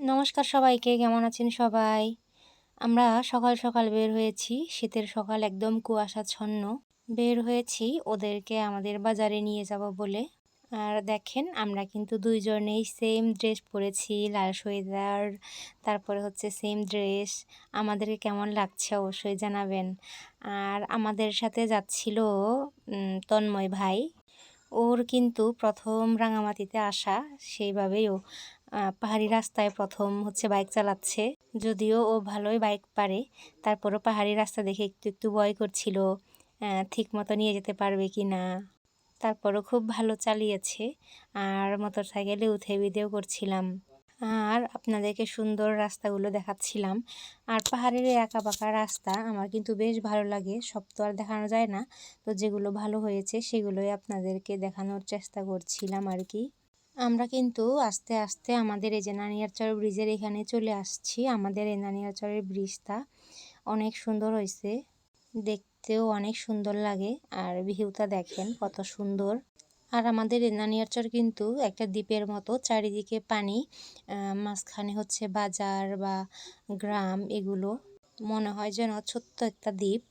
নমস্কার সবাইকে, কেমন আছেন সবাই? আমরা সকাল সকাল বের হয়েছি। শীতের সকাল, একদম কুয়াশাচ্ছন্ন। বের হয়েছি ওদেরকে আমাদের বাজারে নিয়ে যাব বলে। আর দেখেন, আমরা কিন্তু দুইজনেই সেম ড্রেস পরেছি, লাল সোয়েটার, তারপরে হচ্ছে সেম ড্রেস। আমাদেরকে কেমন লাগছে অবশ্যই জানাবেন। আর আমাদের সাথে যাচ্ছিল তন্ময় ভাই। ওর কিন্তু প্রথম রাঙামাটিতে আসা, সেইভাবেই ও পাহাড়ি রাস্তায় প্রথম হচ্ছে বাইক চালাচ্ছে। যদিও ও ভালোই বাইক পারে, তারপরও পাহাড়ি রাস্তা দেখে একটু একটু ভয় করছিল, ঠিক মতো নিয়ে যেতে পারবে কি না। তারপরও খুব ভালো চালিয়েছে, আর মোটরসাইকেলে উঠে ভিডিও করছিলাম আর আপনাদেরকে সুন্দর রাস্তাগুলো দেখাচ্ছিলাম। আর পাহাড়ের এই আঁকা বাঁকা রাস্তা আমার কিন্তু বেশ ভালো লাগে। সব তো আর দেখানো যায় না, তো যেগুলো ভালো হয়েছে সেগুলোই আপনাদেরকে দেখানোর চেষ্টা করছিলাম আর কি। আমরা কিন্তু আস্তে আস্তে আমাদের এই যে নানিয়ারচর ব্রিজের এখানে চলে আসছি। আমাদের এই নানিয়ারচরের ব্রিজটা অনেক সুন্দর হয়েছে, দেখতেও অনেক সুন্দর লাগে। আর ভিউটা দেখেন কত সুন্দর। আর আমাদের এই নানিয়ারচর কিন্তু একটা দ্বীপের মতো, চারিদিকে পানি, মাঝখানে হচ্ছে বাজার বা গ্রাম। এগুলো মনে হয় যেন ছোট্ট একটা দ্বীপ।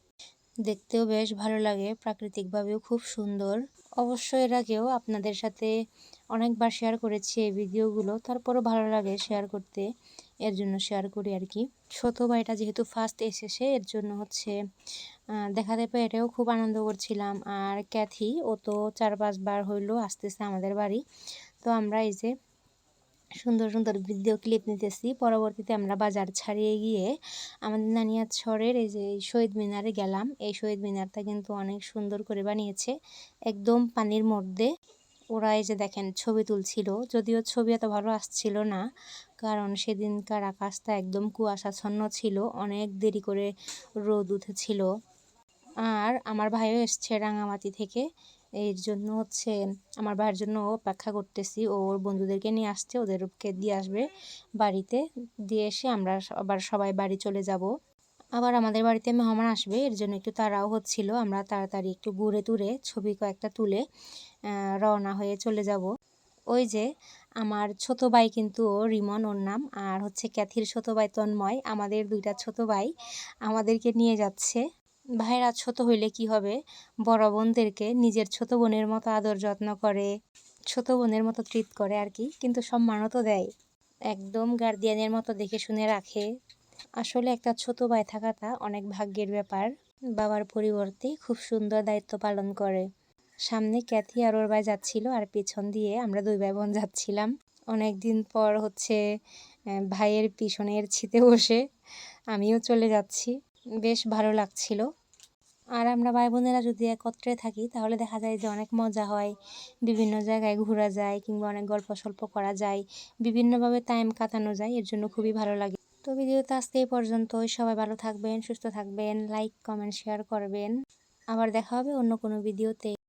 দেখতেও বেশ ভালো লাগে, প্রাকৃতিকভাবেও খুব সুন্দর। অবশ্য এর আগেও আপনাদের সাথে অনেকবার শেয়ার করেছি এই ভিডিওগুলো, তারপরও ভালো লাগে শেয়ার করতে, এর জন্য শেয়ার করি আর কি। ছোটো ভাইটা যেহেতু ফার্স্ট এসেছে, এর জন্য হচ্ছে দেখাতে পেয়ে এটাও খুব আনন্দ করছিলাম। আর ক্যাথি, ও তো 4-5 বার হইলো আসতেছে আমাদের বাড়ি। তো আমরা এই যে সুন্দর সুন্দর ভিডিও ক্লিপ নিতেছি। পরবর্তীতে আমরা বাজার ছাড়িয়ে গিয়ে আমাদের নানিয়ারচরের এই যে শহীদ মিনারে গেলাম। এই শহীদ মিনারটা কিন্তু অনেক সুন্দর করে বানিয়েছে, একদম পানির মধ্যে। ওরা এই যে দেখেন ছবি তুলছিল, যদিও ছবি এত ভালো আসছিল না, কারণ সেদিনকার আকাশটা একদম কুয়াশাচ্ছন্ন ছিল, অনেক দেরি করে রোদ উঠেছিল। আর আমার ভাইও এসছে রাঙামাটি থেকে, এর জন্য হচ্ছে আমার ভাইয়ের জন্য অপেক্ষা করতেছি। ওর বন্ধুদেরকে নিয়ে আসছে, ওদেরকে দিয়ে আসবে বাড়িতে, দিয়ে এসে আমরা আবার সবাই বাড়ি চলে যাব। আবার আমাদের বাড়িতে মেহমান আসবে, এর জন্য একটু তাড়াও হচ্ছিল। আমরা তাড়াতাড়ি একটু ঘুরে টুরে ছবি কয়েকটা তুলে রওনা হয়ে চলে যাব। ওই যে আমার ছোট ভাই, কিন্তু ও রিমন ওর নাম, আর হচ্ছে ক্যাথির ছোট ভাই তন্ময়, আমাদের দুইটা ছোট ভাই আমাদেরকে নিয়ে যাচ্ছে। ভাইরা ছোট হইলে কি হবে, বড় বোনদেরকে নিজের ছোট বোনের মতো আদর যত্ন করে, ছোট বোনের মতো ট্রিট করে আর কি, কিন্তু সম্মানও তো দেয়, একদম গার্ডিয়ানের মতো দেখে শুনে রাখে। আসলে একটা ছোট ভাই থাকাটা অনেক ভাগ্যের ব্যাপার। বাবার পরিবর্তে খুব সুন্দর দায়িত্ব পালন করে। সামনে ক্যাথি আর ওর ভাই যাচ্ছিল, আর পেছন দিয়ে আমরা দুই ভাই বোন যাচ্ছিলাম। অনেকদিন পর হচ্ছে ভাইয়ের পিছনের ছিতে বসে আমিও চলে যাচ্ছি, বেশ ভালো লাগছিল। আর আমরা ভাই বোনেরা যদি একত্রে থাকি তাহলে দেখা যায় যে অনেক মজা হয়, বিভিন্ন জায়গায় ঘোরা যায়, কিংবা অনেক গল্প সল্প করা যায়, বিভিন্নভাবে টাইম কাটানো যায়, এর জন্য খুবই ভালো লাগে। তো ভিডিওটা আজকে এই পর্যন্তই। সবাই ভালো থাকবেন, সুস্থ থাকবেন, লাইক কমেন্ট শেয়ার করবেন। আবার দেখা হবে অন্য কোনো ভিডিওতে।